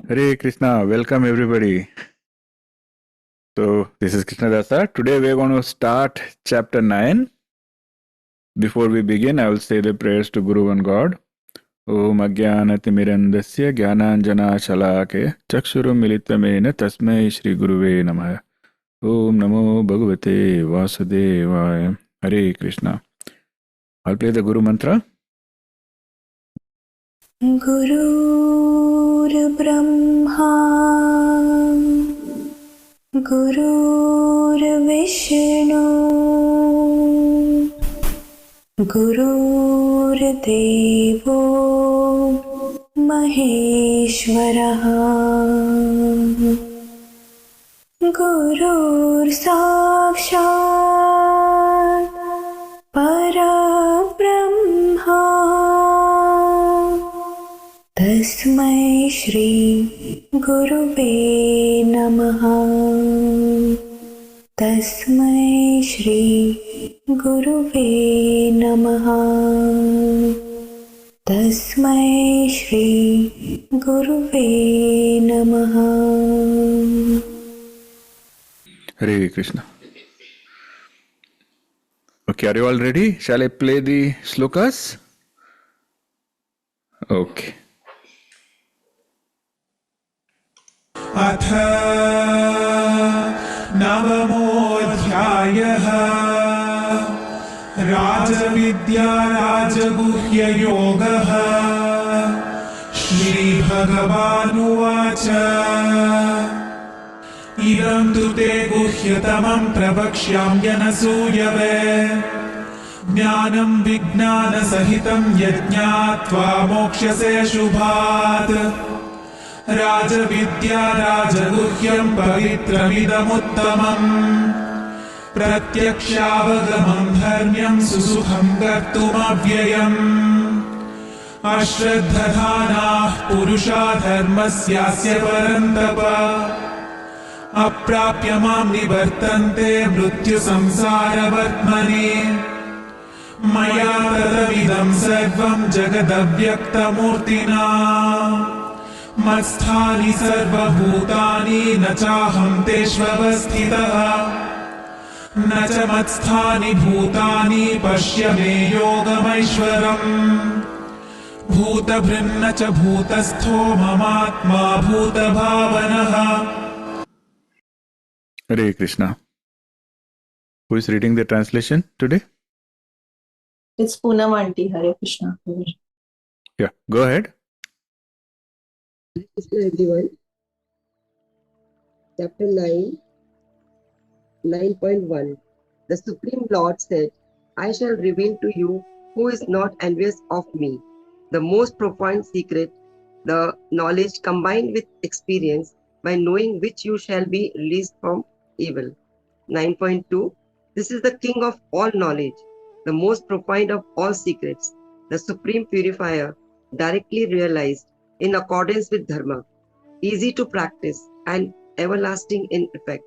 Hare Krishna, welcome everybody. So, this is Krishna Dasa. Today we are going to start chapter 9. Before we begin, I will say the prayers to Guru and God. Om Ajnanatimirandasya Jnananjana Shalake Chakshurum Militamena Tasmai Shri Guruve Namaha. Om Namo Bhagavate Vasudevaya. Hare Krishna. I'll play the Guru mantra. Gurur Brahma Gurur Vishnu Gurur Devo Maheshwaraha Gurur Sakshat Parabrahma Tasmai Shri Guruve Namaha Tasmai Shri Guruve Namaha Tasmai Shri Guruve Namaha. Hare Krishna. Okay, are you all ready? Shall I play the Shlokas? Okay. अथ नवमोऽध्यायः राजविद्या राजगुह्ययोगः श्रीभगवानुवाच इदं तु ते गुह्यतमं प्रवक्ष्याम्यनसूयवे ज्ञानं विज्ञानसहितं यज्ञात्वा मोक्ष्यसे शुभात् राजविद्या राजगुह्यं पवित्रमिदमुत्तमम् प्रत्यक्षावगमं धर्म्यं सुसुखं कर्तुमव्ययम् अश्रद्धधानाः पुरुषा धर्मस्यास्य परन्तप अप्राप्य मां निवर्तन्ते मृत्युसंसारवर्त्मनि मया तदमिदं सर्वं जगदव्यक्तमूर्तिना मत्स्थानि सर्वभूतानि न चाहं तेष्वस्थितः न च मत्स्थानि भूतानि पश्य मे योगमैश्वरम् भूतभृन्न च भूतस्थो ममात्मा भूतभावनः. Hare Krishna. Who is reading the translation today? It's Poonam Aunty. Hare Krishna. Yeah, go ahead. Hello everyone. Chapter 9, 9.1. The Supreme Lord said, I shall reveal to you who is not envious of me, the most profound secret, the knowledge combined with experience, by knowing which you shall be released from evil. 9.2. This is the King of all knowledge, the most profound of all secrets, the Supreme Purifier, directly realized in accordance with Dharma, easy to practice and everlasting in effect.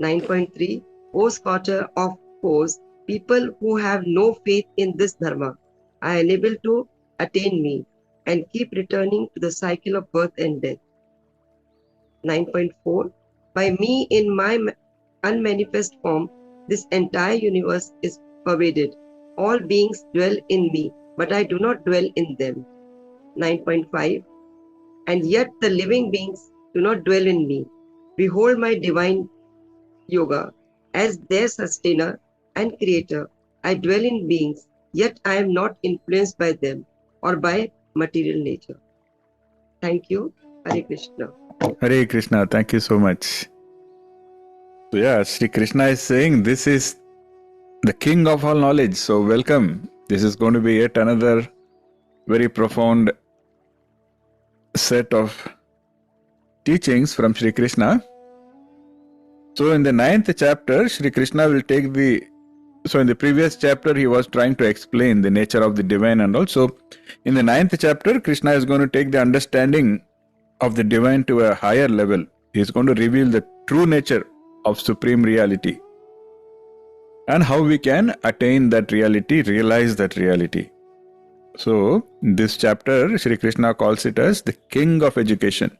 9.3. O scorcher of foes, people who have no faith in this Dharma are unable to attain me and keep returning to the cycle of birth and death. 9.4. By me in my unmanifest form, this entire universe is pervaded. All beings dwell in me, but I do not dwell in them. 9.5. And yet the living beings do not dwell in me. Behold my divine yoga as their sustainer and creator. I dwell in beings, yet I am not influenced by them or by material nature. Thank you. Hare Krishna. Hare Krishna. Thank you so much. So yeah, Sri Krishna is saying this is the king of all knowledge. So welcome. This is going to be yet another very profound set of teachings from Sri Krishna. So in the 9th chapter, Sri Krishna will take so in the previous chapter he was trying to explain the nature of the divine, and also in the 9th chapter Krishna is going to take the understanding of the divine to a higher level. He is going to reveal the true nature of supreme reality and how we can attain that reality, realize that reality. So, this chapter, Shri Krishna calls it as the king of education.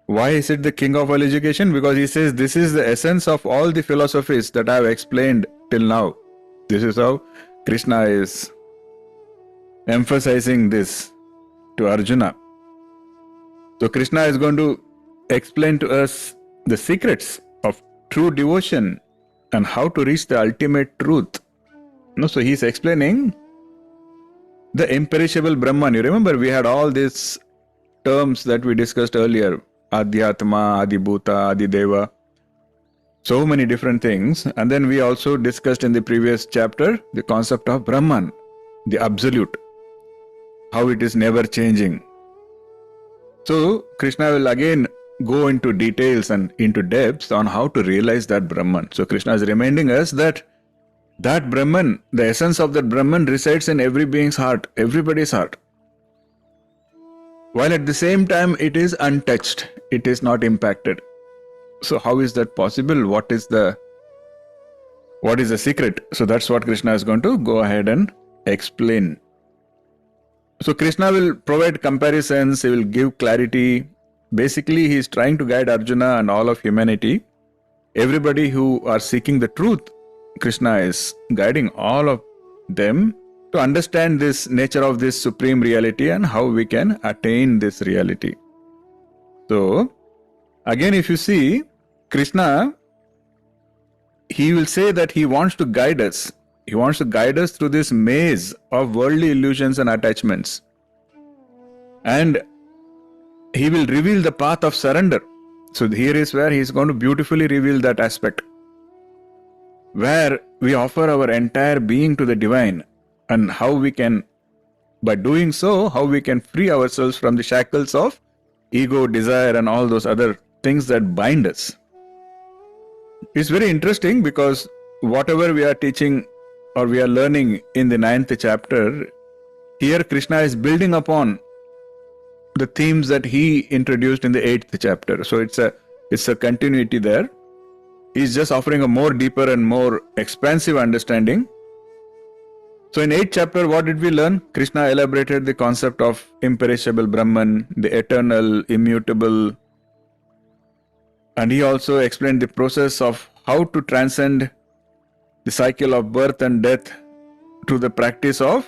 Why is it the king of all education? Because he says this is the essence of all the philosophies that I have explained till now. This is how Krishna is emphasizing this to Arjuna. So Krishna is going to explain to us the secrets of true devotion and how to reach the ultimate truth. No, so he's explaining the imperishable Brahman. You remember we had all these terms that we discussed earlier. Adhyatma, Adibhuta, Adideva. So many different things. And then we also discussed in the previous chapter the concept of Brahman, the absolute. How it is never changing. So Krishna will again go into details and into depths on how to realize that Brahman. So Krishna is reminding us that Brahman, the essence of that Brahman resides in every being's heart, everybody's heart. While at the same time it is untouched, it is not impacted. So how is that possible? What is the secret? So that's what Krishna is going to go ahead and explain. So Krishna will provide comparisons, he will give clarity. Basically, he is trying to guide Arjuna and all of humanity. Everybody who are seeking the truth, Krishna is guiding all of them to understand this nature of this supreme reality and how we can attain this reality. So, again, if you see, Krishna, he will say that he wants to guide us. He wants to guide us through this maze of worldly illusions and attachments. And he will reveal the path of surrender. So here is where he is going to beautifully reveal that aspect, where we offer our entire being to the divine, and how we can, by doing so, how we can free ourselves from the shackles of ego, desire, and all those other things that bind us. It's very interesting because whatever we are teaching or we are learning in the 9th chapter, here Krishna is building upon the themes that he introduced in the 8th chapter. So it's a continuity there. He's just offering a more deeper and more expansive understanding. So in 8th chapter, what did we learn? Krishna elaborated the concept of imperishable Brahman, the eternal, immutable. And he also explained the process of how to transcend the cycle of birth and death through the practice of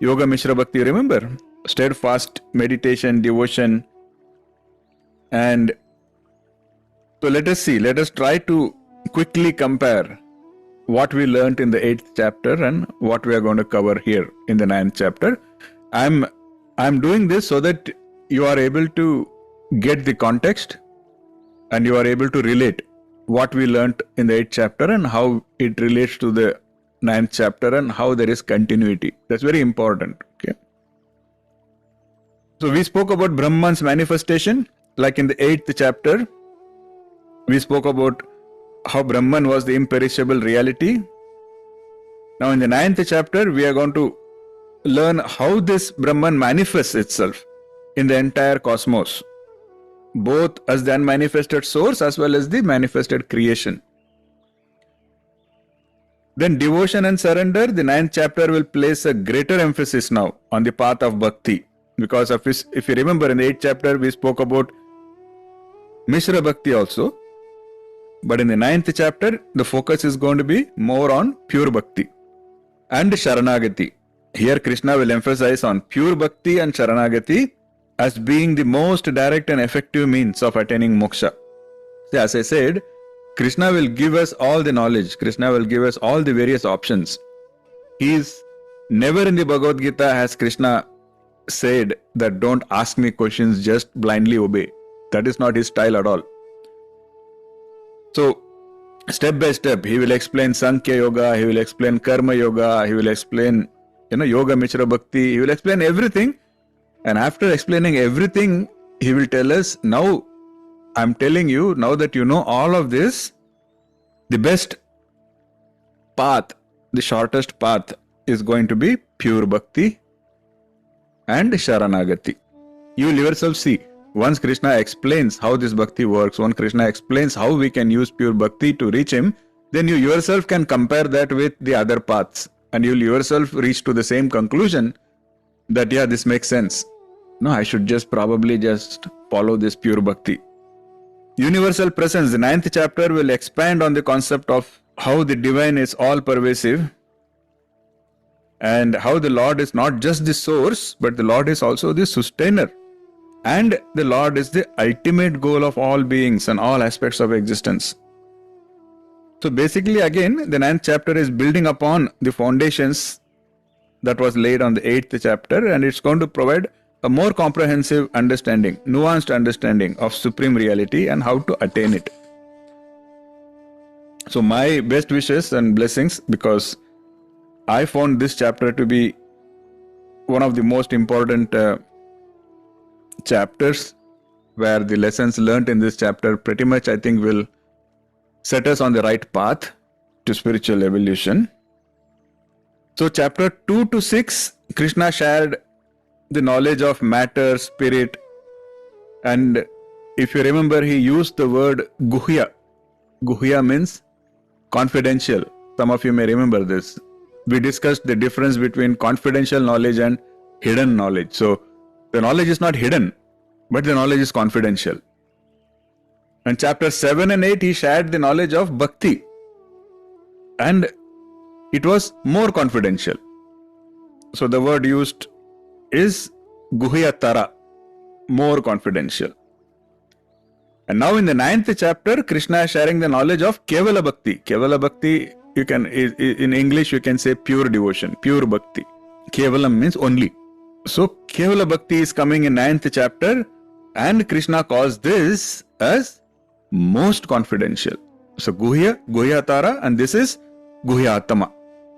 Yoga Mishra Bhakti. Remember? Steadfast meditation, devotion. And so let us try to quickly compare what we learnt in the 8th chapter and what we are going to cover here in the 9th chapter. I'm doing this so that you are able to get the context and you are able to relate what we learnt in the 8th chapter and how it relates to the 9th chapter and how there is continuity. That's very important. Okay. So we spoke about Brahman's manifestation, like in the 8th chapter. We spoke about how Brahman was the imperishable reality. Now in the 9th chapter, we are going to learn how this Brahman manifests itself in the entire cosmos, both as the unmanifested source as well as the manifested creation. Then devotion and surrender, the 9th chapter will place a greater emphasis now on the path of bhakti. Because if you remember in the 8th chapter, we spoke about Mishra Bhakti also. But in the 9th chapter, the focus is going to be more on pure bhakti and sharanagati. Here Krishna will emphasize on pure bhakti and sharanagati as being the most direct and effective means of attaining moksha. See, as I said, Krishna will give us all the knowledge. Krishna will give us all the various options. He is never in the Bhagavad Gita has Krishna said that don't ask me questions, just blindly obey. That is not his style at all. So, step by step, he will explain Sankhya Yoga, he will explain Karma Yoga, he will explain, Yoga Mishra Bhakti, he will explain everything. And after explaining everything, he will tell us, now I'm telling you, now that you know all of this, the best path, the shortest path is going to be pure bhakti and sharanagati. You will yourself see. Once Krishna explains how this bhakti works, once Krishna explains how we can use pure bhakti to reach him, then you yourself can compare that with the other paths and you will yourself reach to the same conclusion that, yeah, this makes sense. No, I should just probably just follow this pure bhakti. Universal presence, the 9th chapter will expand on the concept of how the divine is all pervasive and how the Lord is not just the source, but the Lord is also the sustainer. And the Lord is the ultimate goal of all beings and all aspects of existence. So basically, again, the 9th chapter is building upon the foundations that was laid on the 8th chapter, and it's going to provide a more comprehensive understanding, nuanced understanding of supreme reality and how to attain it. So my best wishes and blessings, because I found this chapter to be one of the most important chapters, where the lessons learnt in this chapter pretty much, I think, will set us on the right path to spiritual evolution. So chapter 2 to 6, Krishna shared the knowledge of matter, spirit, and if you remember, he used the word Guhya. Guhya means confidential. Some of you may remember this. We discussed the difference between confidential knowledge and hidden knowledge. So the knowledge is not hidden, but the knowledge is confidential. And chapter 7 and 8, he shared the knowledge of bhakti, and it was more confidential. So the word used is Guhyatara, more confidential. And now in the 9th chapter, Krishna is sharing the knowledge of Kevala Bhakti. Kevala Bhakti, you can, in English, you can say pure devotion, pure Bhakti. Kevalam means only. So Kevala Bhakti is coming in 9th chapter, and Krishna calls this as most confidential. So Guhyatara, and this is Guhyatama,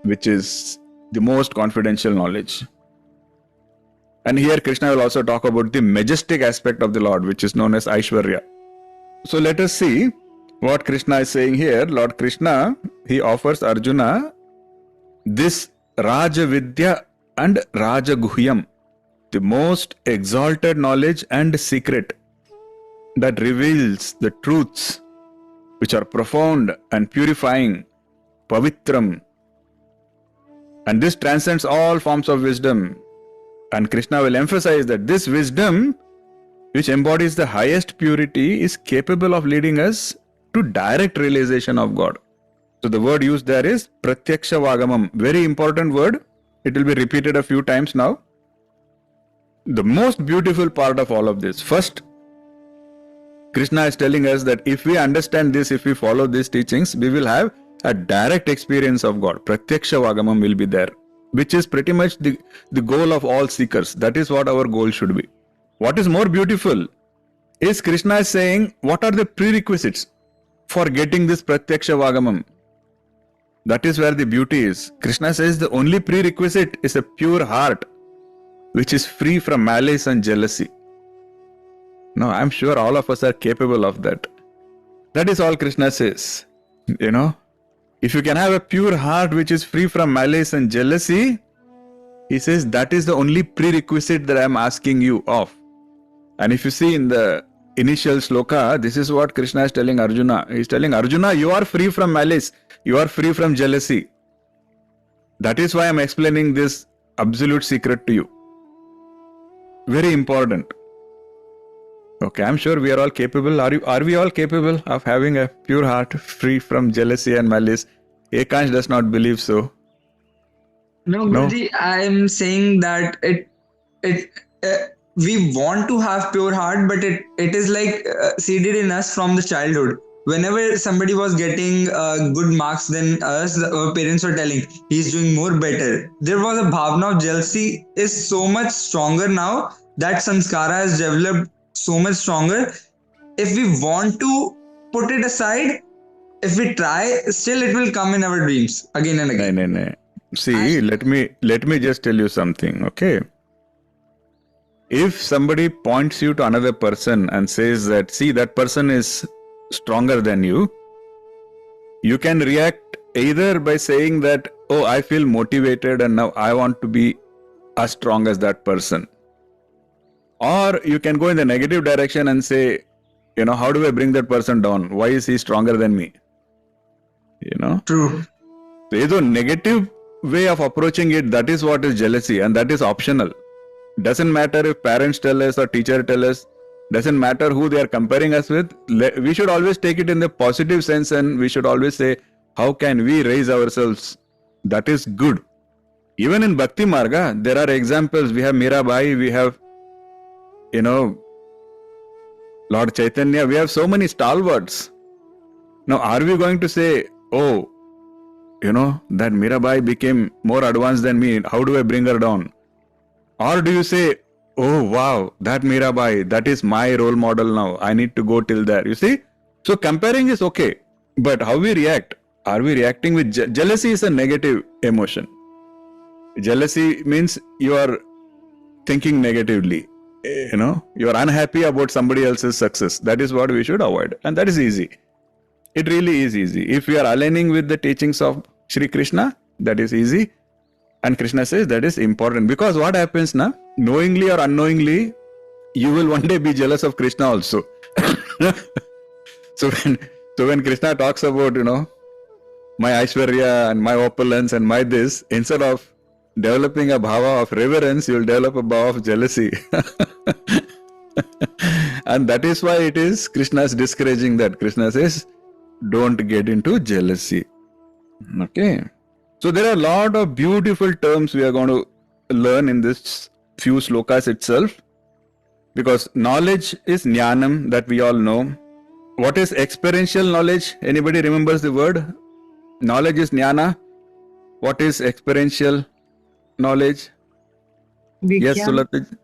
which is the most confidential knowledge. And here Krishna will also talk about the majestic aspect of the Lord, which is known as Aishwarya. So let us see what Krishna is saying here. Lord Krishna, he offers Arjuna this Raja-Vidya and Raja-Guhyam, the most exalted knowledge and secret that reveals the truths which are profound and purifying, pavitram. And this transcends all forms of wisdom. And Krishna will emphasize that this wisdom, which embodies the highest purity, is capable of leading us to direct realization of God. So the word used there is pratyaksha vagamam. Very important word. It will be repeated a few times now. The most beautiful part of all of this. First, Krishna is telling us that if we understand this, if we follow these teachings, we will have a direct experience of God. Pratyaksha vagamam will be there, which is pretty much the goal of all seekers. That is what our goal should be. What is more beautiful is Krishna is saying, what are the prerequisites for getting this pratyaksha vagamam? That is where the beauty is. Krishna says the only prerequisite is a pure heart, which is free from malice and jealousy. Now, I'm sure all of us are capable of that. That is all Krishna says. You know, if you can have a pure heart which is free from malice and jealousy, he says that is the only prerequisite that I'm asking you of. And if you see in the initial shloka, this is what Krishna is telling Arjuna. He is telling Arjuna, you are free from malice, you are free from jealousy. That is why I'm explaining this absolute secret to you. Very important. Okay, I'm sure we are all capable. Are we all capable of having a pure heart free from jealousy and malice? Ekansh does not believe so. No, Guruji, I am saying that we want to have pure heart, but it is like seeded in us from the childhood. Whenever somebody was getting good marks than us, our parents were telling, he's doing more better. There was a bhavna of jealousy is so much stronger now. That sanskara has developed so much stronger. If we want to put it aside, if we try, still it will come in our dreams again and again. No. See, let me just tell you something, okay? If somebody points you to another person and says that, see, that person is stronger than you, you can react either by saying that, oh, I feel motivated and now I want to be as strong as that person. Or you can go in the negative direction and say, you know, how do I bring that person down? Why is he stronger than me? You know? True. There is a negative way of approaching it. That is what is jealousy, and that is optional. Doesn't matter if parents tell us or teacher tell us, Doesn't matter who they are comparing us with. We should always take it in the positive sense, and we should always say, how can we raise ourselves? That is good. Even in Bhakti Marga, there are examples. We have Mirabai, we have, Lord Chaitanya, we have so many stalwarts. Now, are we going to say, oh, that Mirabai became more advanced than me, how do I bring her down? Or do you say, oh wow, that Mirabai, that is my role model now, I need to go till there. You see? So comparing is okay, but how we react? Are we reacting with jealousy? Is a negative emotion. Jealousy means you are thinking negatively. You are unhappy about somebody else's success. That is what we should avoid. And that is easy. It really is easy. If we are aligning with the teachings of Shri Krishna, that is easy. And Krishna says that is important. Because what happens now? Knowingly or unknowingly, you will one day be jealous of Krishna also. So when Krishna talks about, my Aishwarya and my opulence and my this, instead of developing a bhava of reverence, you will develop a bhava of jealousy. And that is why it is Krishna is discouraging that. Krishna says, don't get into jealousy. Okay. So there are a lot of beautiful terms we are going to learn in this few slokas itself. Because knowledge is jnanam, that we all know. What is experiential knowledge? Anybody remembers the word? Knowledge is jnana. What is experiential knowledge? Vigyan. Yes, Sulata.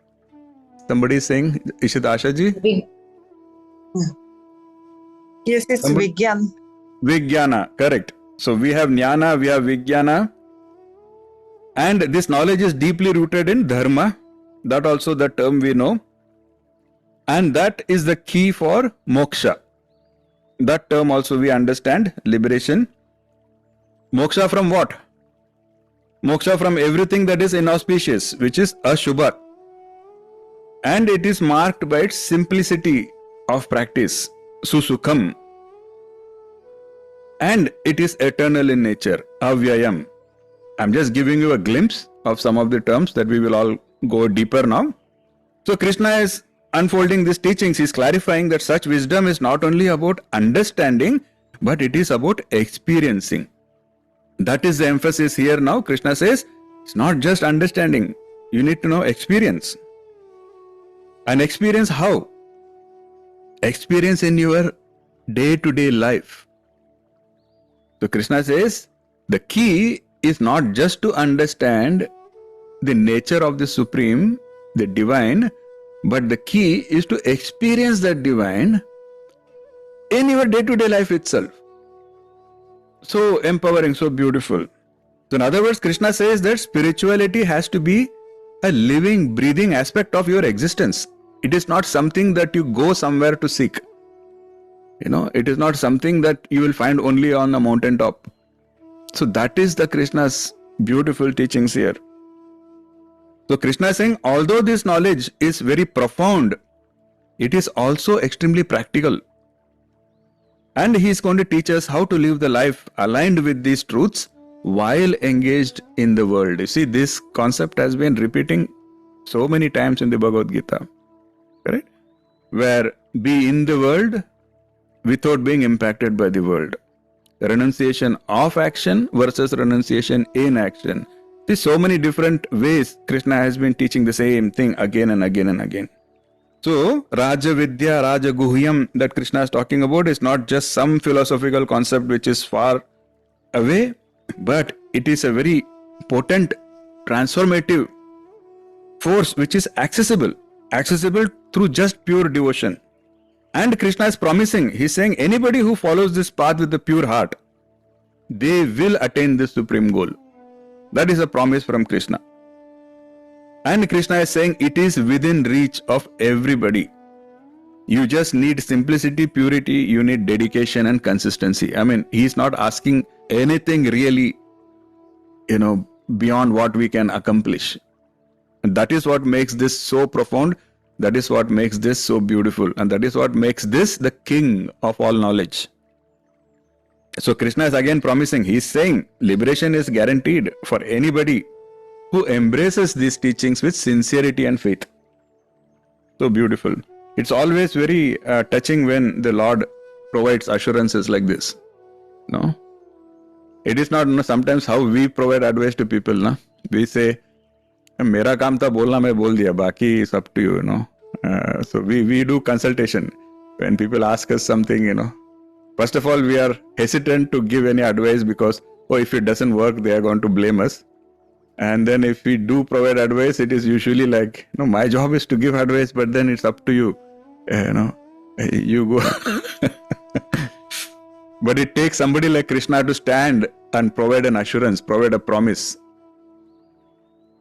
Somebody is saying, Ishit Asha ji? Yes, it's Vigyan. Vijnana, correct. So we have jnana, we have vijnana. And this knowledge is deeply rooted in dharma. That also the term we know. And that is the key for moksha. That term also we understand, liberation. Moksha from what? Moksha from everything that is inauspicious, which is ashubha. And it is marked by its simplicity of practice, susukham. And it is eternal in nature, avyayam. I'm just giving you a glimpse of some of the terms that we will all go deeper now. So Krishna is unfolding these teachings. He's clarifying that such wisdom is not only about understanding, but it is about experiencing. That is the emphasis here now. Krishna says, it's not just understanding. You need to know experience. And experience how? Experience in your day-to-day life. So Krishna says, the key is not just to understand the nature of the Supreme, the Divine, but the key is to experience that Divine in your day-to-day life itself. So empowering, so beautiful. So in other words, Krishna says that spirituality has to be a living, breathing aspect of your existence. It is not something that you go somewhere to seek. It is not something that you will find only on a mountaintop. So that is the Krishna's beautiful teachings here. So Krishna is saying, although this knowledge is very profound, it is also extremely practical. And he is going to teach us how to live the life aligned with these truths while engaged in the world. You see, this concept has been repeating so many times in the Bhagavad Gita. Correct? Where be in the world without being impacted by the world. Renunciation of action versus renunciation in action. There's so many different ways Krishna has been teaching the same thing again and again and again. So, Raja-Vidya Raja-Guhyam that Krishna is talking about is not just some philosophical concept which is far away, but it is a very potent, transformative force which is accessible through just pure devotion. And Krishna is promising, he's saying anybody who follows this path with a pure heart, they will attain this supreme goal. That is a promise from Krishna. And Krishna is saying it is within reach of everybody. You just need simplicity, purity, you need dedication and consistency. He's not asking anything really, beyond what we can accomplish. And that is what makes this so profound. That is what makes this so beautiful. And that is what makes this the king of all knowledge. So Krishna is again promising, he is saying liberation is guaranteed for anybody who embraces these teachings with sincerity and faith. So beautiful. It's always very touching when the Lord provides assurances like this. No? It is not sometimes how we provide advice to people. No? We say, मेरा काम था बोलना मैं बोल दिया बाकी it's up to you, you know. So we do consultation when people ask us something, you know. First of all, we are hesitant to give any advice because if it doesn't work, they are going to blame us. And then if we do provide advice, it is usually like, my job is to give advice, but then it's up to you. You go. But it takes somebody like Krishna to stand and provide an assurance, provide a promise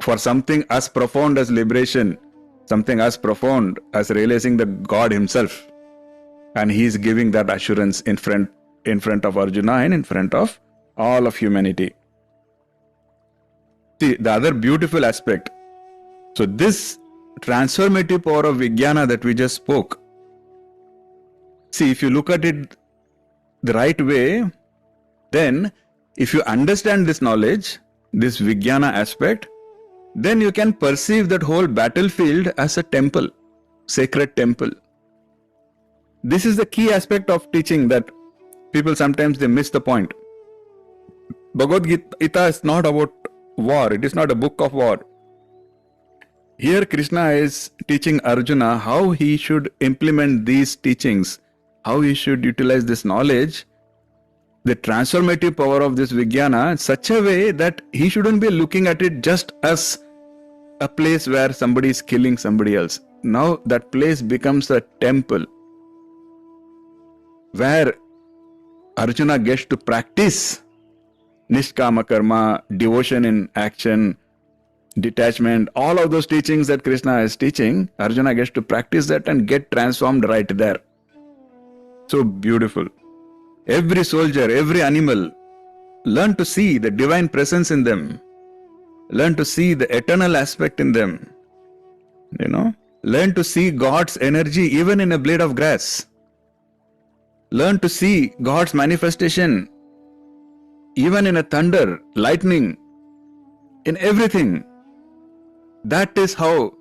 for something as profound as liberation, something as profound as realizing the God himself. And he is giving that assurance in front of Arjuna and in front of all of humanity. See, the other beautiful aspect. So this transformative power of Vijnana that we just spoke. See, if you look at it the right way, then if you understand this knowledge, this Vijnana aspect, then you can perceive that whole battlefield as a temple, sacred temple. This is the key aspect of teaching that people sometimes they miss the point. Bhagavad Gita is not about war. It is not a book of war. Here Krishna is teaching Arjuna how he should implement these teachings, how he should utilize this knowledge, the transformative power of this Vijnana in such a way that he shouldn't be looking at it just as a place where somebody is killing somebody else. Now that place becomes a temple where Arjuna gets to practice nishkama karma, devotion in action, detachment, all of those teachings that Krishna is teaching, Arjuna gets to practice that and get transformed right there. So beautiful. Every soldier, every animal, learn to see the divine presence in them. Learn to see the eternal aspect in them. Learn to see God's energy even in a blade of grass. Learn to see God's manifestation even in a thunder, lightning, in everything. That is how,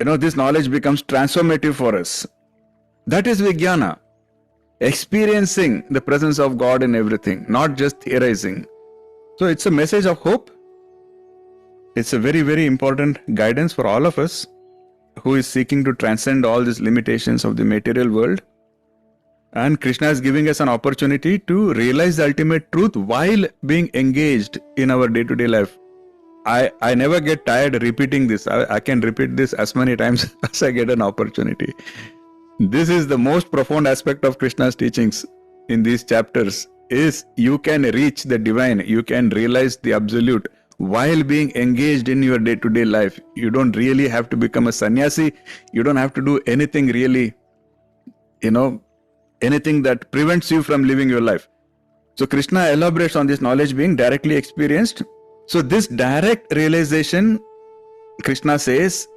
this knowledge becomes transformative for us. That is Vijnana. Experiencing the presence of God in everything, not just theorizing. So it's a message of hope. It's a very, very important guidance for all of us who is seeking to transcend all these limitations of the material world. And Krishna is giving us an opportunity to realize the ultimate truth while being engaged in our day-to-day life. I never get tired repeating this. I can repeat this as many times as I get an opportunity. This is the most profound aspect of Krishna's teachings in these chapters, is you can reach the divine, you can realize the absolute while being engaged in your day-to-day life. You don't really have to become a sannyasi. You don't have to do anything really, anything that prevents you from living your life. So Krishna elaborates on this knowledge being directly experienced. So this direct realization, Krishna says,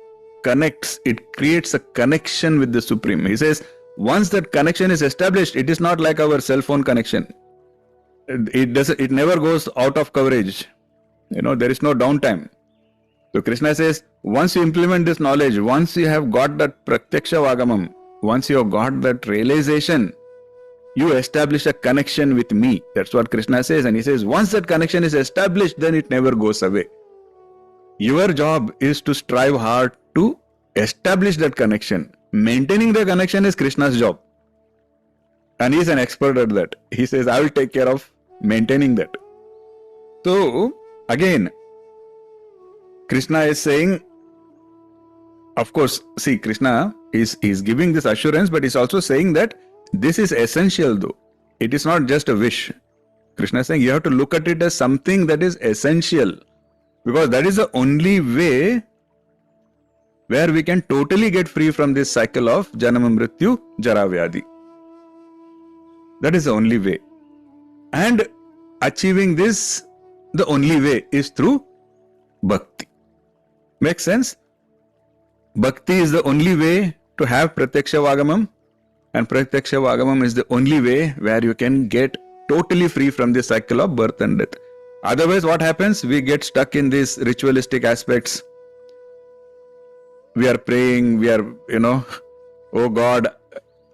connects, it creates a connection with the Supreme. He says, once that connection is established, it is not like our cell phone connection. It never goes out of coverage. There is no downtime. So Krishna says, once you implement this knowledge, once you have got that pratyaksha vagamam, once you have got that realization, you establish a connection with me. That's what Krishna says. And he says, once that connection is established, then it never goes away. Your job is to strive hard to establish that connection. Maintaining the connection is Krishna's job. And he is an expert at that. He says, I will take care of maintaining that. So, again, Krishna is saying, of course, see, Krishna is giving this assurance, but he's also saying that this is essential though. It is not just a wish. Krishna is saying you have to look at it as something that is essential, because that is the only way where we can totally get free from this cycle of Janama Mrityu Jara Vyadhi. That is the only way. And achieving this, the only way is through bhakti. Makes sense? Bhakti is the only way to have pratyaksha vagamam, and pratyaksha vagamam is the only way where you can get totally free from the cycle of birth and death. Otherwise, what happens? We get stuck in these ritualistic aspects. we are praying, we are, oh God,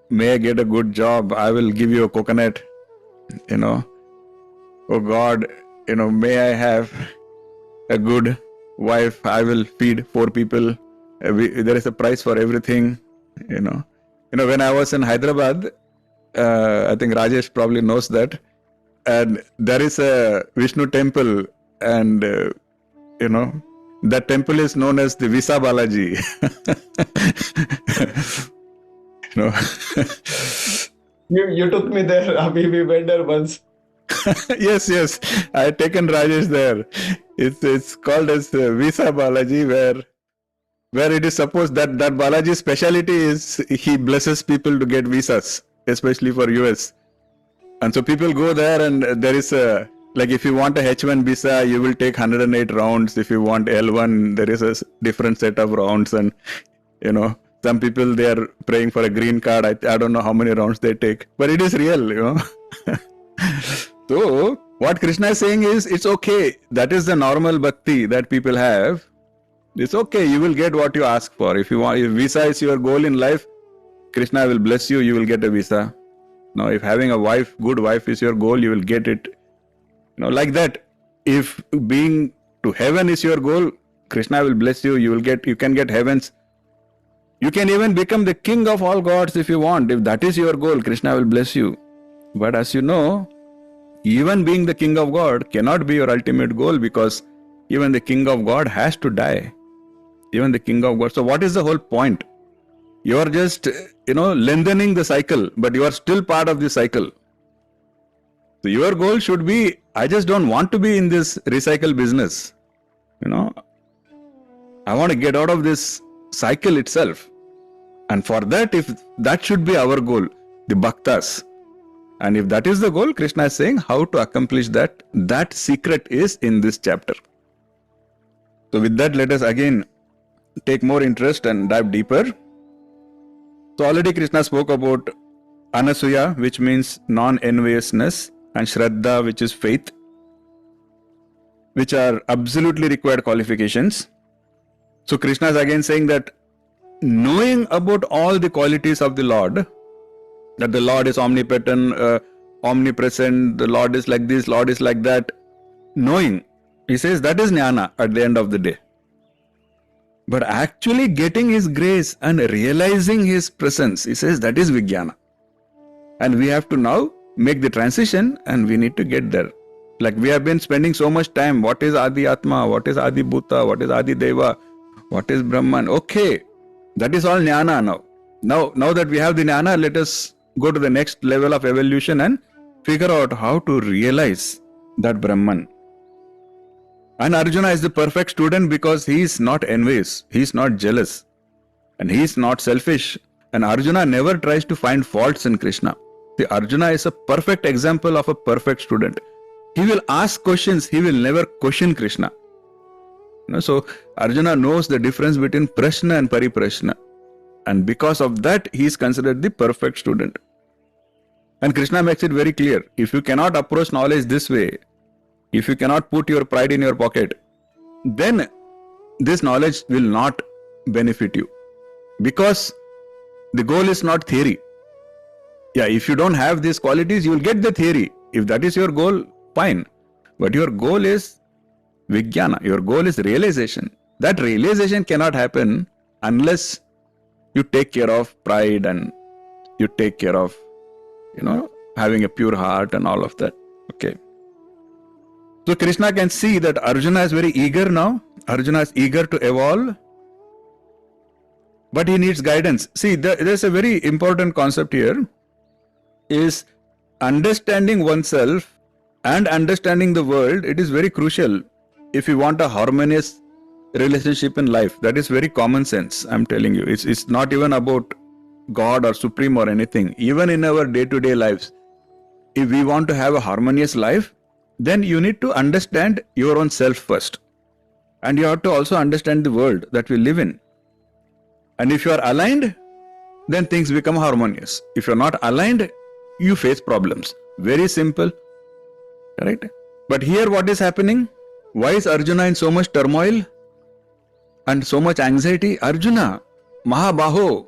may I get a good job, I will give you a coconut, oh God, may I have a good wife, I will feed 4 people, there is a price for everything, when I was in Hyderabad, I think Rajesh probably knows that, and there is a Vishnu temple, and that temple is known as the Visa Balaji. You took me there, Abhi. We went there once. Yes, I had taken Rajesh there. It's called as Visa Balaji, where it is supposed that Balaji's speciality is he blesses people to get visas, especially for US. And so people go there, and there is a, like if you want a H1 visa, you will take 108 rounds. If you want L1, there is a different set of rounds. And, some people, they are praying for a green card. I don't know how many rounds they take, but it is real, So what Krishna is saying is, it's okay. That is the normal bhakti that people have. It's okay. You will get what you ask for. If visa is your goal in life, Krishna will bless you. You will get a visa. Now, if having a good wife is your goal, you will get it. Like that. If being to heaven is your goal, Krishna will bless you. You can get heavens. You can even become the king of all gods if you want. If that is your goal, Krishna will bless you. But as you know, even being the king of God cannot be your ultimate goal, because even the king of God has to die. Even the king of God. So what is the whole point? You are just, lengthening the cycle, but you are still part of the cycle. So your goal should be, I just don't want to be in this recycle business. I want to get out of this cycle itself. And for that, if that should be our goal, the bhaktas. And if that is the goal, Krishna is saying how to accomplish that. That secret is in this chapter. So with that, let us again take more interest and dive deeper. So already Krishna spoke about Anasuya, which means non-enviousness, and Shraddha, which is faith, which are absolutely required qualifications. So Krishna is again saying that knowing about all the qualities of the Lord, that the Lord is omnipotent, omnipresent, the Lord is like this, Lord is like that, knowing, he says that is jnana at the end of the day. But actually getting his grace and realizing his presence, he says that is vijnana. And we have to now make the transition, and we need to get there. Like we have been spending so much time, what is Adi Atma, what is Adi Bhuta, what is Adi Deva, what is Brahman. Okay, that is all jnana now. Now that we have the jnana, let us go to the next level of evolution and figure out how to realize that Brahman. And Arjuna is the perfect student because he is not envious, he is not jealous, and he is not selfish. And Arjuna never tries to find faults in Krishna. See, Arjuna is a perfect example of a perfect student. He will ask questions, he will never question Krishna. So Arjuna knows the difference between Prashna and Pariprashna. And because of that, he is considered the perfect student. And Krishna makes it very clear. If you cannot approach knowledge this way, if you cannot put your pride in your pocket, then this knowledge will not benefit you. Because the goal is not theory. Yeah, if you don't have these qualities, you will get the theory. If that is your goal, fine. But your goal is vijnana. Your goal is realization. That realization cannot happen unless you take care of pride and you take care of, having a pure heart and all of that. Okay. So Krishna can see that Arjuna is very eager now. Arjuna is eager to evolve. But he needs guidance. See, there's a very important concept here. Is understanding oneself and understanding the world. It is very crucial if you want a harmonious relationship in life. That is very common sense, I'm telling you. It's not even about God or Supreme or anything. Even in our day-to-day lives, if we want to have a harmonious life, then you need to understand your own self first. And you have to also understand the world that we live in. And if you are aligned, then things become harmonious. If you're not aligned, you face problems. Very simple. Right? But here what is happening? Why is Arjuna in so much turmoil? and so much anxiety? Arjuna, Mahabaho,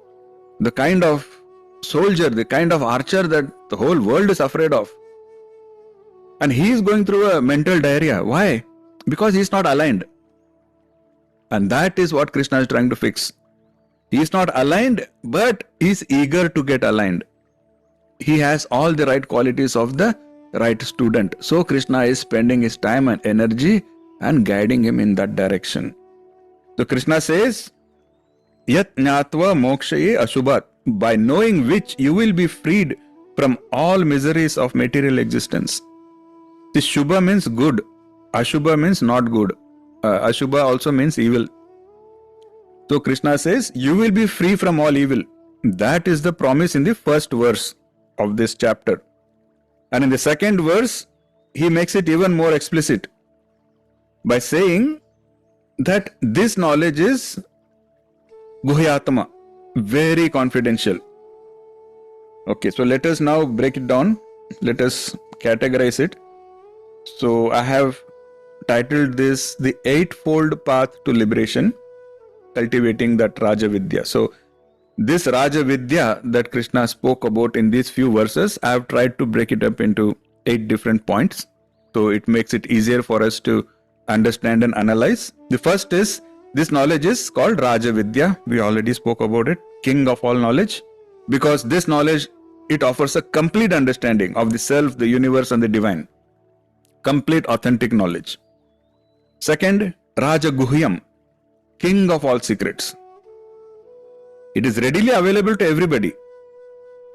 the kind of soldier, the kind of archer that the whole world is afraid of. And he is going through a mental diarrhea. Why? Because he is not aligned. And that is what Krishna is trying to fix. He is not aligned, but he is eager to get aligned. He has all the right qualities of the right student. So Krishna is spending his time and energy and guiding him in that direction. So Krishna says, Yat Jnatva Mokshaye Ashubhat, by knowing which you will be freed from all miseries of material existence. This Shubha means good. Ashubha means not good. Ashubha also means evil. So Krishna says, you will be free from all evil. That is the promise in the first verse of this chapter. And in the second verse, he makes it even more explicit by saying that this knowledge is Guhyatma, very confidential. Okay, so let us now break it down. Let us categorize it. So I have titled this The Eightfold Path to Liberation, Cultivating that Raja-Vidya. So this Raja-Vidya that Krishna spoke about in these few verses, I have tried to break it up into 8 different points. So it makes it easier for us to understand and analyze. The first is, this knowledge is called Raja-Vidya. We already spoke about it, king of all knowledge. Because this knowledge, it offers a complete understanding of the self, the universe and the divine. Complete authentic knowledge. Second, Raja-Guhyam, king of all secrets. It is readily available to everybody,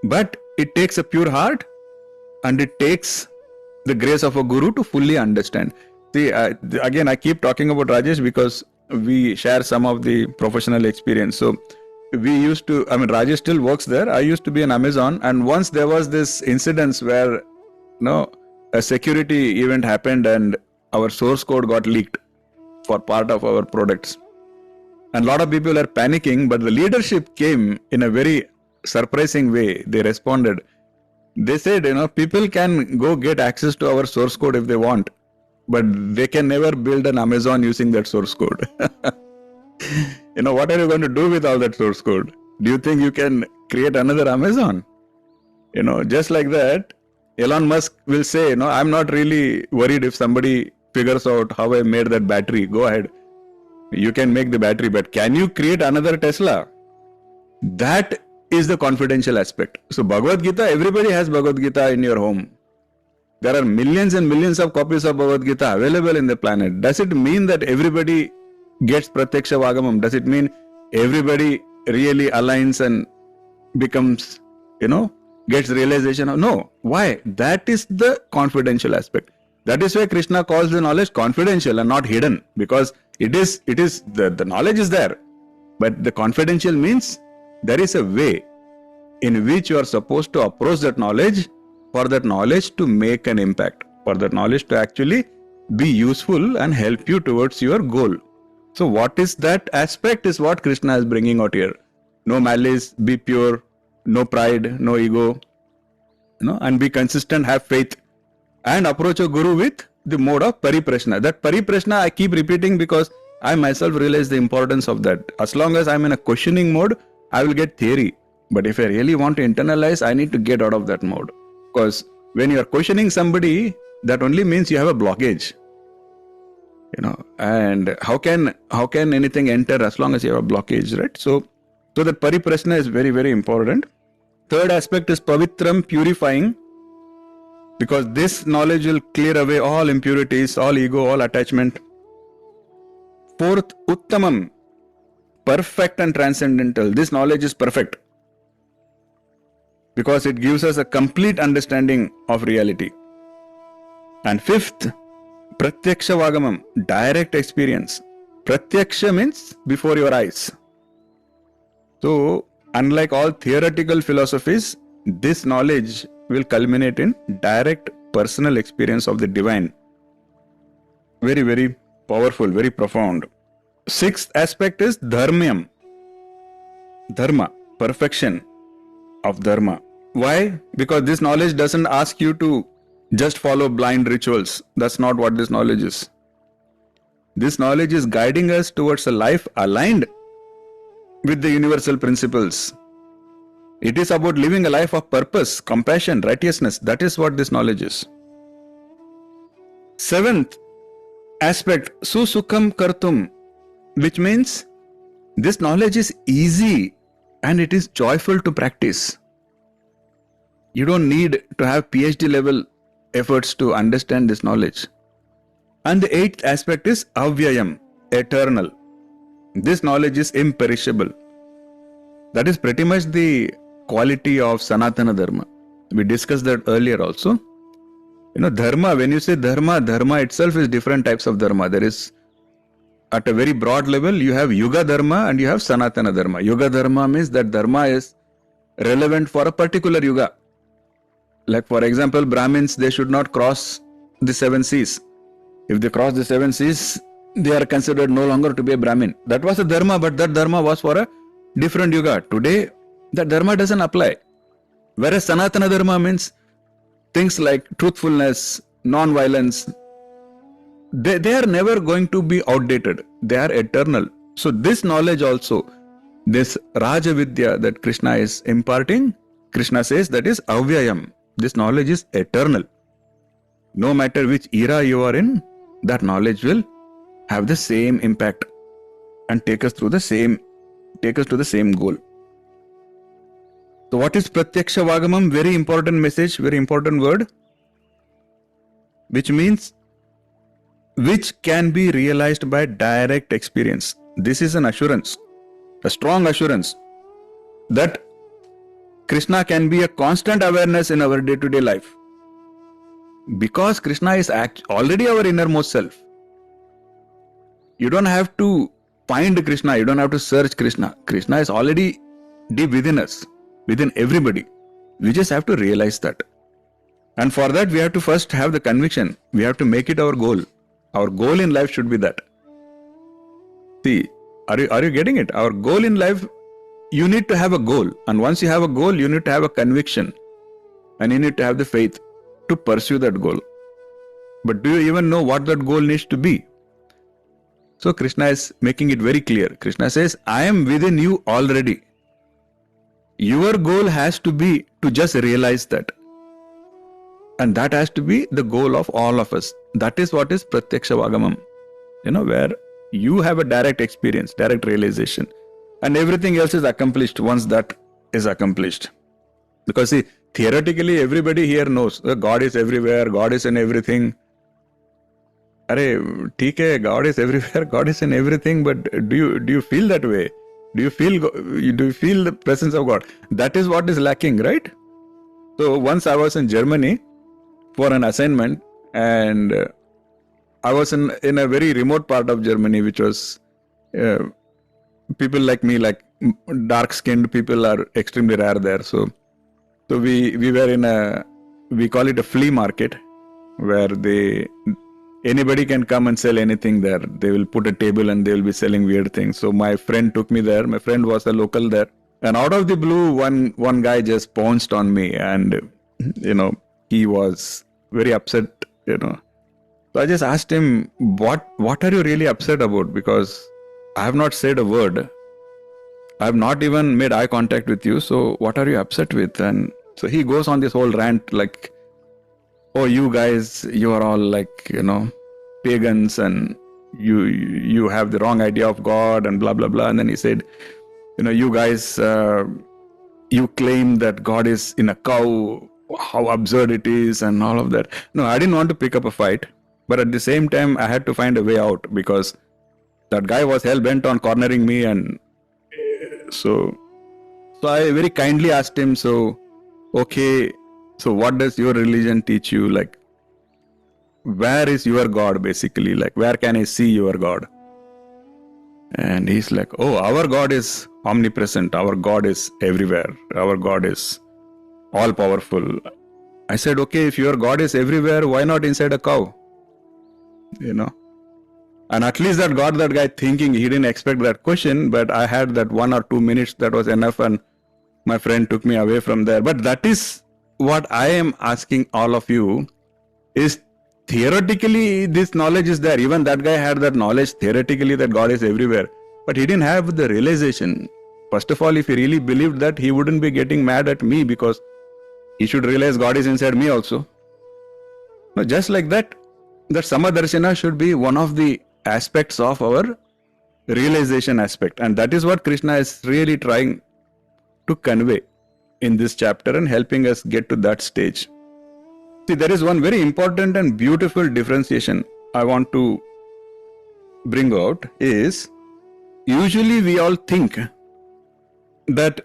but it takes a pure heart and it takes the grace of a guru to fully understand. See, again, I keep talking about Rajesh because we share some of the professional experience. So we used to, Rajesh still works there. I used to be in Amazon, and once there was this incident where, a security event happened and our source code got leaked for part of our products. And a lot of people are panicking, but the leadership came in a very surprising way. They responded. They said, people can go get access to our source code if they want, but they can never build an Amazon using that source code. What are you going to do with all that source code? Do you think you can create another Amazon? Just like that, Elon Musk will say, I'm not really worried if somebody figures out how I made that battery. Go ahead. You can make the battery, but can you create another Tesla? That is the confidential aspect. So Bhagavad Gita, everybody has Bhagavad Gita in your home. There are millions and millions of copies of Bhagavad Gita available in the planet. Does it mean that everybody gets Pratyaksha Vagamam? Does it mean everybody really aligns and becomes, gets realization of? No. Why? That is the confidential aspect. That is why Krishna calls the knowledge confidential and not hidden, because it is the knowledge is there, but the confidential means there is a way in which you are supposed to approach that knowledge for that knowledge to make an impact, for that knowledge to actually be useful and help you towards your goal. So what is that aspect is what Krishna is bringing out here. No malice, be pure, no pride, no ego, and be consistent, have faith, and approach a guru with the mode of pariprashna. That pariprashna I keep repeating because I myself realize the importance of that. As long as I'm in a questioning mode, I will get theory. But if I really want to internalize, I need to get out of that mode. Because when you are questioning somebody, that only means you have a blockage. And how can anything enter as long as you have a blockage, right? So that pariprashna is very, very important. Third aspect is pavitram, purifying, because this knowledge will clear away all impurities, all ego, all attachment. Fourth, uttamam, perfect and transcendental. This knowledge is perfect because it gives us a complete understanding of reality. And fifth, pratyaksha vagamam, direct experience. Pratyaksha means before your eyes. So, unlike all theoretical philosophies, this knowledge will culminate in direct personal experience of the divine. Very, very powerful, very profound. Sixth aspect is dharmyam. Dharma, perfection of dharma. Why? Because this knowledge doesn't ask you to just follow blind rituals. That's not what this knowledge is. This knowledge is guiding us towards a life aligned with the universal principles. It is about living a life of purpose, compassion, righteousness. That is what this knowledge is. Seventh aspect, susukham kartum, which means this knowledge is easy and it is joyful to practice. You don't need to have PhD level efforts to understand this knowledge. And the eighth aspect is avyayam, eternal. This knowledge is imperishable. That is pretty much the quality of Sanatana Dharma. We discussed that earlier also. Dharma, when you say dharma, dharma itself is different types of dharma. There is, at a very broad level, you have Yuga Dharma and you have Sanatana Dharma. Yuga Dharma means that dharma is relevant for a particular yuga. Like for example, Brahmins, they should not cross the 7 seas. If they cross the 7 seas, they are considered no longer to be a Brahmin. That was a dharma, but that dharma was for a different yuga. Today, that dharma doesn't apply. Whereas Sanatana Dharma means things like truthfulness, non-violence, they are never going to be outdated. They are eternal. So this knowledge also, this Raja-Vidya that Krishna is imparting, Krishna says that is avyayam. This knowledge is eternal. No matter which era you are in, that knowledge will have the same impact and take us to the same goal. So what is Pratyaksha Vagamam? Very important message, very important word, which means which can be realized by direct experience. This is an assurance, a strong assurance that Krishna can be a constant awareness in our day-to-day life. Because Krishna is already our innermost self. You don't have to find Krishna, you don't have to search Krishna. Krishna is already deep within us, within everybody. We just have to realize that. And for that, we have to first have the conviction. We have to make it our goal. Our goal in life should be that. See, are you getting it? Our goal in life, you need to have a goal. And once you have a goal, you need to have a conviction. And you need to have the faith to pursue that goal. But do you even know what that goal needs to be? So Krishna is making it very clear. Krishna says, I am within you already. Your goal has to be to just realize that. And that has to be the goal of all of us. That is what is Pratyaksha Vagamam. Where you have a direct experience, direct realization. And everything else is accomplished once that is accomplished. Because see, theoretically everybody here knows that God is everywhere, God is in everything. ठीक है, God is everywhere, God is in everything, but do you feel that way? Do you feel the presence of God? That is what is lacking, right? So once I was in Germany for an assignment, and I was in a very remote part of Germany, which was people like me, like dark-skinned people are extremely rare there. So we were we call it a flea market, where anybody can come and sell anything there. They will put a table and they will be selling weird things. So my friend took me there. My friend was a local there. And out of the blue, one guy just pounced on me, and, he was very upset, So I just asked him, what are you really upset about? Because I have not said a word. I have not even made eye contact with you. So what are you upset with? And so he goes on this whole rant like, oh, you guys, you are all like, pagans, and you have the wrong idea of God and blah, blah, blah. And then he said, you guys, you claim that God is in a cow, how absurd it is and all of that. No, I didn't want to pick up a fight. But at the same time, I had to find a way out, because that guy was hell-bent on cornering me. And so I very kindly asked him, okay, so what does your religion teach you? Like, where is your God, basically? Like, where can I see your God? And he's like, oh, our God is omnipresent. Our God is everywhere. Our God is all-powerful. I said, okay, if your God is everywhere, why not inside a cow? And at least that got that guy thinking. He didn't expect that question, but I had that 1 or 2 minutes that was enough, and my friend took me away from there. But that is what I am asking all of you, is theoretically this knowledge is there. Even that guy had that knowledge theoretically that God is everywhere. But he didn't have the realization. First of all, if he really believed that, he wouldn't be getting mad at me because he should realize God is inside me also. No, just like that, that Samadarshana should be one of the aspects of our realization aspect. And that is what Krishna is really trying to convey in this chapter and helping us get to that stage. See, there is one very important and beautiful differentiation I want to bring out is, usually we all think that,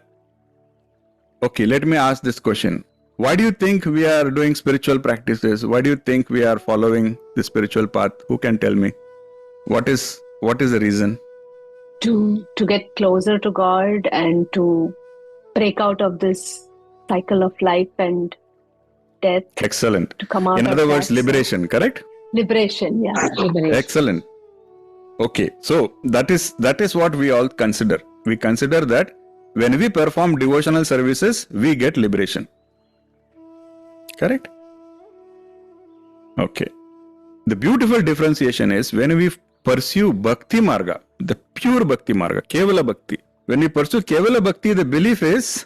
okay, let me ask this question. Why do you think we are doing spiritual practices? Why do you think we are following the spiritual path? Who can tell me? What is the reason? To get closer to God and to break out of this cycle of life and death. Excellent. To come out in of other words, that. Liberation, correct? Liberation, yeah. Liberation. Excellent. Okay, so that is what we all consider. We consider that when we perform devotional services, we get liberation. Correct? Okay. The beautiful differentiation is when we pursue Bhakti Marga, the pure Bhakti Marga, Kevala Bhakti. When we pursue Kevala Bhakti, the belief is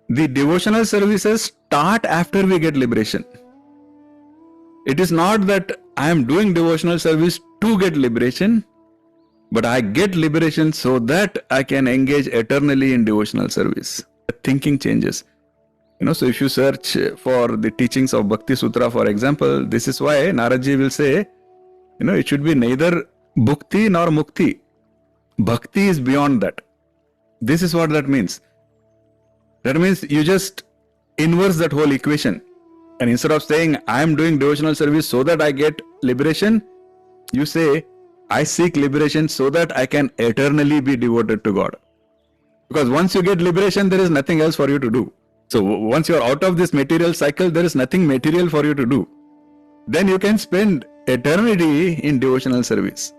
the devotional services start after we get liberation. It is not that I am doing devotional service to get liberation, but I get liberation so that I can engage eternally in devotional service. The thinking changes. So if you search for the teachings of Bhakti Sutra, for example, this is why Naradji will say, it should be neither bhukti nor mukti. Bhakti is beyond that. This is what that means. That means you just inverse that whole equation. And instead of saying, I am doing devotional service so that I get liberation, you say, I seek liberation so that I can eternally be devoted to God. Because once you get liberation, there is nothing else for you to do. So once you are out of this material cycle, there is nothing material for you to do. Then you can spend eternity in devotional service.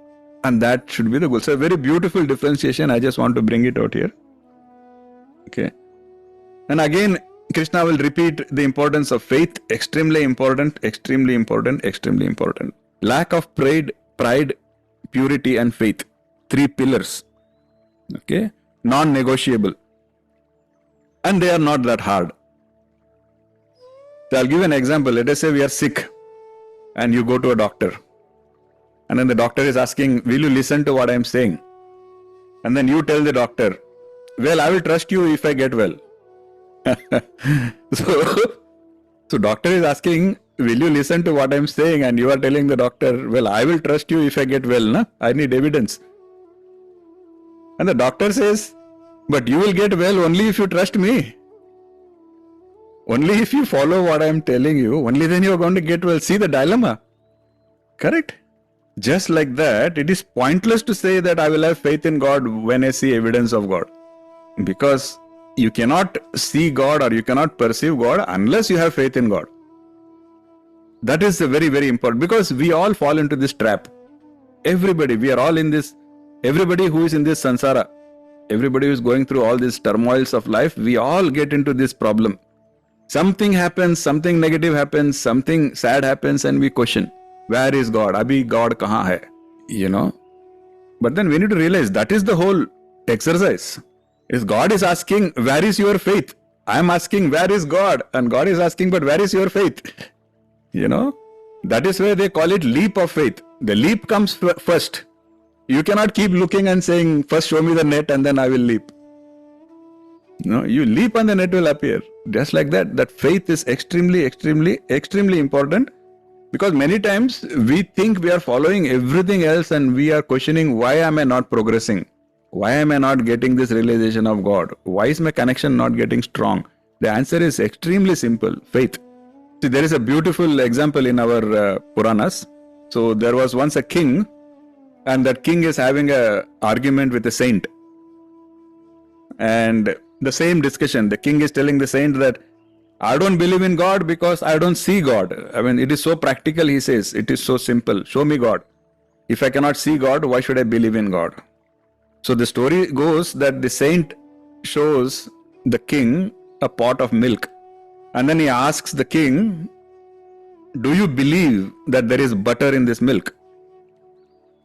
And that should be the goal. So a very beautiful differentiation. I just want to bring it out here. Okay. And again, Krishna will repeat the importance of faith. Extremely important, extremely important, extremely important. Lack of pride, purity and faith. 3 pillars. Okay. Non-negotiable. And they are not that hard. So I'll give an example. Let us say we are sick and you go to a doctor. And then the doctor is asking, will you listen to what I am saying? And then you tell the doctor, well, I will trust you if I get well. So doctor is asking, will you listen to what I am saying? And you are telling the doctor, well, I will trust you if I get well. Na? I need evidence. And the doctor says, but you will get well only if you trust me. Only if you follow what I am telling you, only then you are going to get well. See the dilemma. Correct? Just like that, it is pointless to say that I will have faith in God when I see evidence of God. Because you cannot see God or you cannot perceive God unless you have faith in God. That is very, very important because we all fall into this trap. Everybody, we are all in this. Everybody who is in this samsara, everybody who is going through all these turmoils of life, we all get into this problem. Something happens, something negative happens, something sad happens and we question, where is God? Abhi God kahan hai? But then we need to realize that is the whole exercise. Is God is asking, where is your faith? I am asking, where is God? And God is asking, but where is your faith? That is where they call it leap of faith. The leap comes first. You cannot keep looking and saying, first show me the net and then I will leap. No, you leap and the net will appear. Just like that. That faith is extremely, extremely, extremely important. Because many times we think we are following everything else and we are questioning, why am I not progressing? Why am I not getting this realization of God? Why is my connection not getting strong? The answer is extremely simple. Faith. See, there is a beautiful example in our Puranas. So there was once a king and that king is having an argument with a saint. And the same discussion, the king is telling the saint that I don't believe in God because I don't see God. I mean, it is so practical, he says. It is so simple. Show me God. If I cannot see God, why should I believe in God? So the story goes that the saint shows the king a pot of milk. And then he asks the king, do you believe that there is butter in this milk?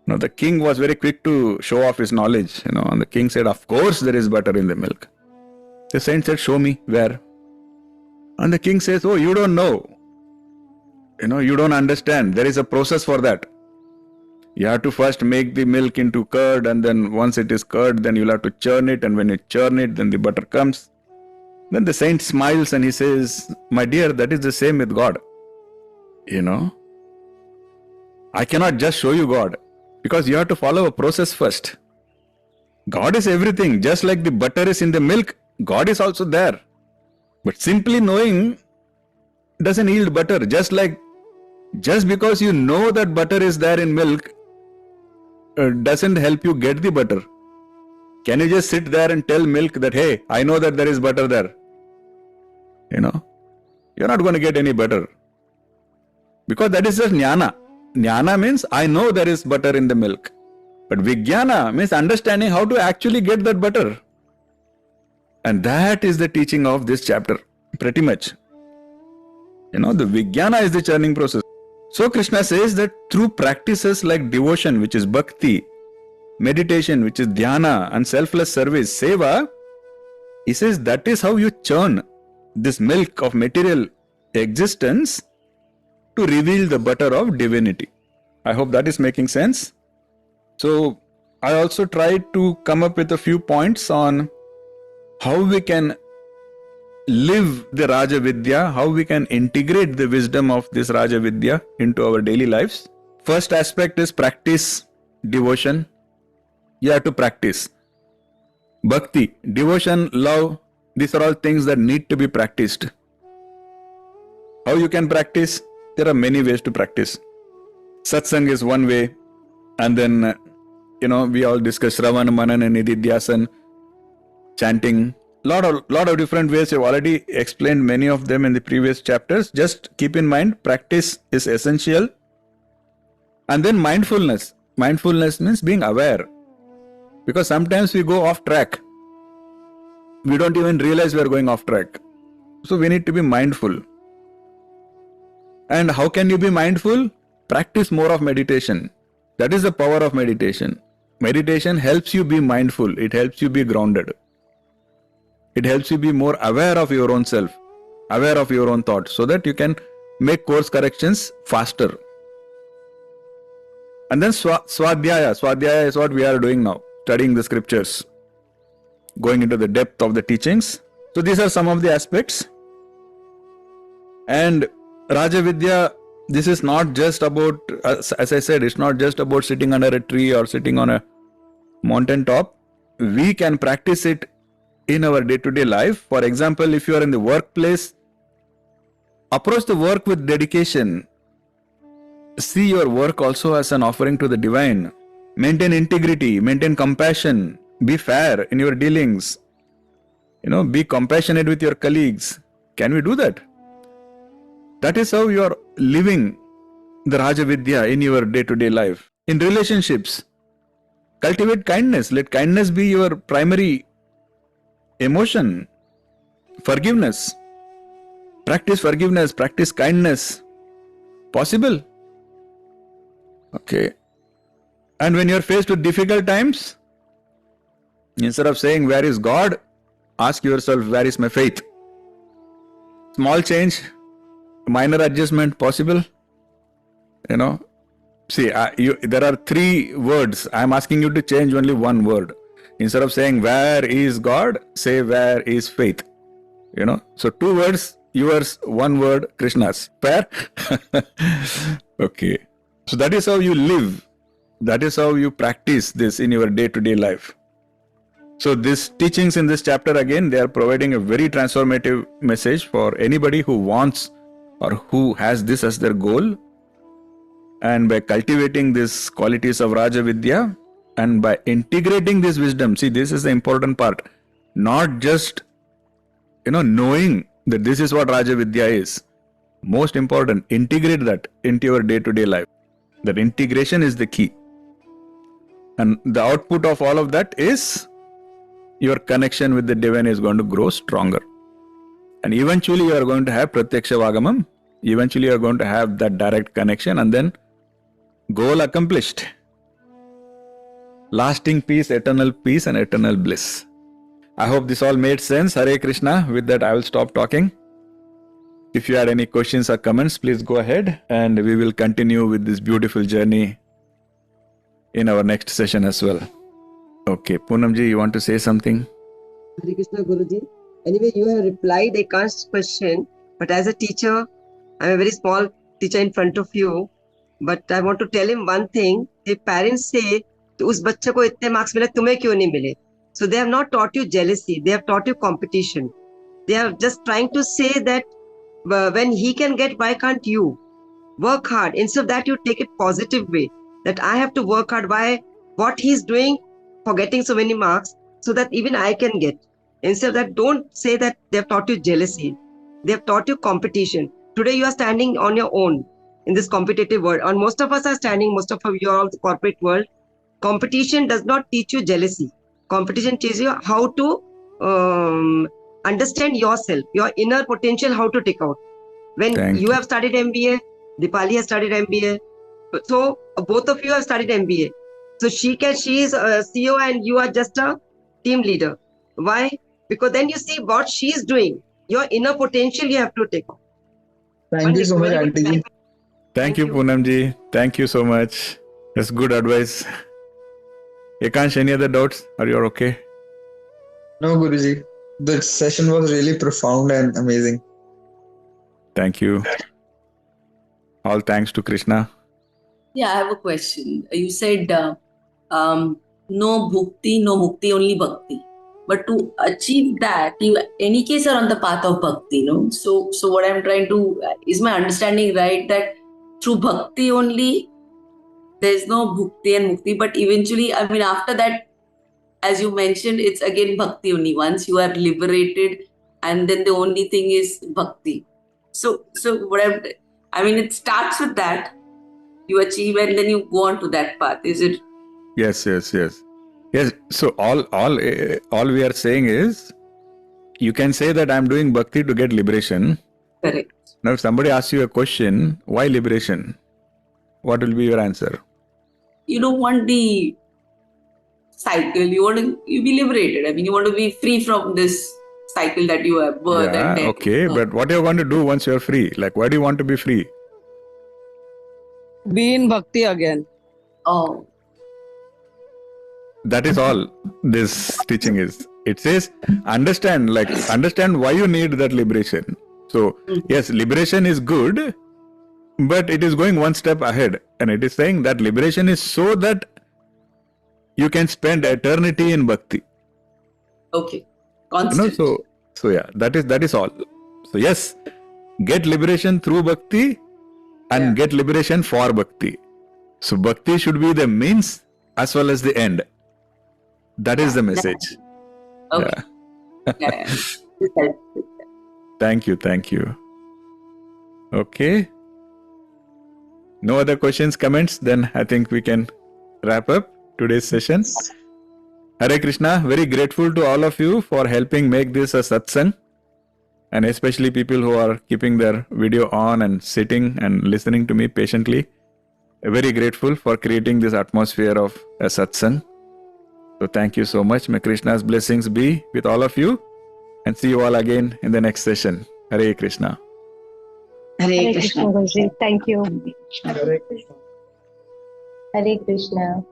Now, the king was very quick to show off his knowledge, and the king said, of course there is butter in the milk. The saint said, show me where. And the king says, oh, you don't know. You don't understand. There is a process for that. You have to first make the milk into curd, and then once it is curd, then you'll have to churn it, and when you churn it, then the butter comes. Then the saint smiles and he says, my dear, that is the same with God. I cannot just show you God, because you have to follow a process first. God is everything. Just like the butter is in the milk, God is also there. But simply knowing doesn't yield butter. Just because you know that butter is there in milk doesn't help you get the butter. Can you just sit there and tell milk that, hey, I know that there is butter there? You're not going to get any butter. Because that is just jnana. Jnana means I know there is butter in the milk. But vijnana means understanding how to actually get that butter. And that is the teaching of this chapter, pretty much. The vijnana is the churning process. So Krishna says that through practices like devotion, which is bhakti, meditation, which is dhyana, and selfless service, seva, he says that is how you churn this milk of material existence to reveal the butter of divinity. I hope that is making sense. So I also tried to come up with a few points on how we can live the Raja-Vidya, how we can integrate the wisdom of this Raja-Vidya into our daily lives. First aspect is practice devotion. You have to practice. Bhakti, devotion, love, these are all things that need to be practiced. How you can practice? There are many ways to practice. Satsang is one way, and then, we all discuss Shravan, Manan, and Nididhyasan, chanting. Lot of different ways. I've already explained many of them in the previous chapters. Just keep in mind, practice is essential. And then mindfulness. Mindfulness means being aware. Because sometimes we go off track. We don't even realize we are going off track. So we need to be mindful. And how can you be mindful? Practice more of meditation. That is the power of meditation. Meditation helps you be mindful. It helps you be grounded. It helps you be more aware of your own self, aware of your own thoughts, so that you can make course corrections faster. And then Swadhyaya. Swadhyaya is what we are doing now, studying the scriptures, going into the depth of the teachings. So these are some of the aspects. And Raja-Vidya, this is not just about, as I said, it's not just about sitting under a tree or sitting on a mountain top. We can practice it in our day-to-day life. For example, if you are in the workplace, approach the work with dedication. See your work also as an offering to the divine. Maintain integrity, maintain compassion, be fair in your dealings. Be compassionate with your colleagues. Can we do that? That is how you are living the Raja-Vidya in your day-to-day life. In relationships, cultivate kindness. Let kindness be your primary emotion. Forgiveness. Practice forgiveness, practice kindness. Possible. Okay. And when you are faced with difficult times, instead of saying, where is God? Ask yourself, where is my faith? Small change, minor adjustment possible. See, there are 3 words. I am asking you to change only one word. Instead of saying, where is God? Say, where is faith? So 2 words, yours, 1 word, Krishna's. Fair? Okay. So that is how you live. That is how you practice this in your day-to-day life. So these teachings in this chapter, again, they are providing a very transformative message for anybody who wants or who has this as their goal. And by cultivating these qualities of Raja-Vidya and by integrating this wisdom, see, this is the important part. Not just, knowing that this is what Raja-Vidya is. Most important, integrate that into your day-to-day life. That integration is the key. And the output of all of that is your connection with the divine is going to grow stronger. And eventually you are going to have Pratyaksha Vagamam eventually you're going to have that direct connection, and then goal accomplished. Lasting peace, and eternal bliss. I hope this all made sense. Hare Krishna. With that, I will stop talking. If you had any questions or comments, please go ahead, and we will continue with this beautiful journey in our next session as well. Okay, Poonamji, you want to say something? Hare Krishna Guruji. Anyway, you have replied Ekant's question, but as a teacher, I'm a very small teacher in front of you, but I want to tell him one thing. If parents say, उस बच्चे को इतने marks मिले, तुम्हें क्यों नहीं मिले? So they have not taught you jealousy. They have taught you competition. They are just trying to say that when he can get, why can't you? Work hard. Instead of that, you take it positive way. That I have to work hard. Why? What he's doing for getting so many marks, so that even I can get. Instead of that, don't say that they have taught you jealousy. They have taught you competition. Today you are standing on your own in this competitive world. And most of us are standing, most of you are all the corporate world. Competition does not teach you jealousy. Competition teaches you how to understand yourself, your inner potential, how to take out. When you have studied MBA, Dipali has studied MBA. So both of you have studied MBA. So she is a CEO and you are just a team leader. Why? Because then you see what she is doing. Your inner potential you have to take out. Thank you so much, Auntie. Thank you, Poonamji. Thank you so much. That's good advice. Ekansh, any other doubts? Are you okay? No, Guruji. The session was really profound and amazing. Thank you. All thanks to Krishna. Yeah, I have a question. You said no bhukti, no mukti, only bhakti. But to achieve that, you any case are on the path of bhakti, no? So what I'm trying to, is my understanding right that through bhakti only, there's no bhukti and mukti, but eventually, I mean, after that, as you mentioned, it's again bhakti only. Once you are liberated, and then the only thing is bhakti. So what I mean, it starts with that. You achieve and then you go on to that path. Is it? Yes. So all we are saying is, you can say that I'm doing bhakti to get liberation. Correct. Now, if somebody asks you a question, why liberation? What will be your answer? You don't want the cycle. You want to be liberated. I mean, you want to be free from this cycle that you have birth and death. Okay, but what are you going to do once you're free? Like, why do you want to be free? Be in bhakti again. Oh. That is all this teaching is. It says, understand why you need that liberation. So, yes, liberation is good, but it is going one step ahead. And it is saying that liberation is so that you can spend eternity in bhakti. Okay. Constant. So yeah, that is all. So yes, get liberation through bhakti and get liberation for bhakti. So bhakti should be the means as well as the end. That is the message. Okay. Yeah. Thank you. Okay. No other questions, comments? Then I think we can wrap up today's session. Hare Krishna. Very grateful to all of you for helping make this a satsang. And especially people who are keeping their video on and sitting and listening to me patiently. Very grateful for creating this atmosphere of a satsang. So thank you so much. May Krishna's blessings be with all of you. And see you all again in the next session. Hare Krishna. Hare Krishna, Guruji. Thank you. Hare Krishna. Hare Krishna.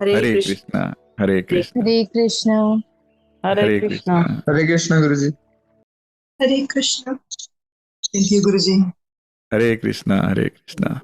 Hare Krishna. Hare Krishna. Hare Krishna. Hare Krishna. Hare Krishna, Guruji. Hare Krishna. Thank you, Guruji. Hare Krishna. Hare Krishna.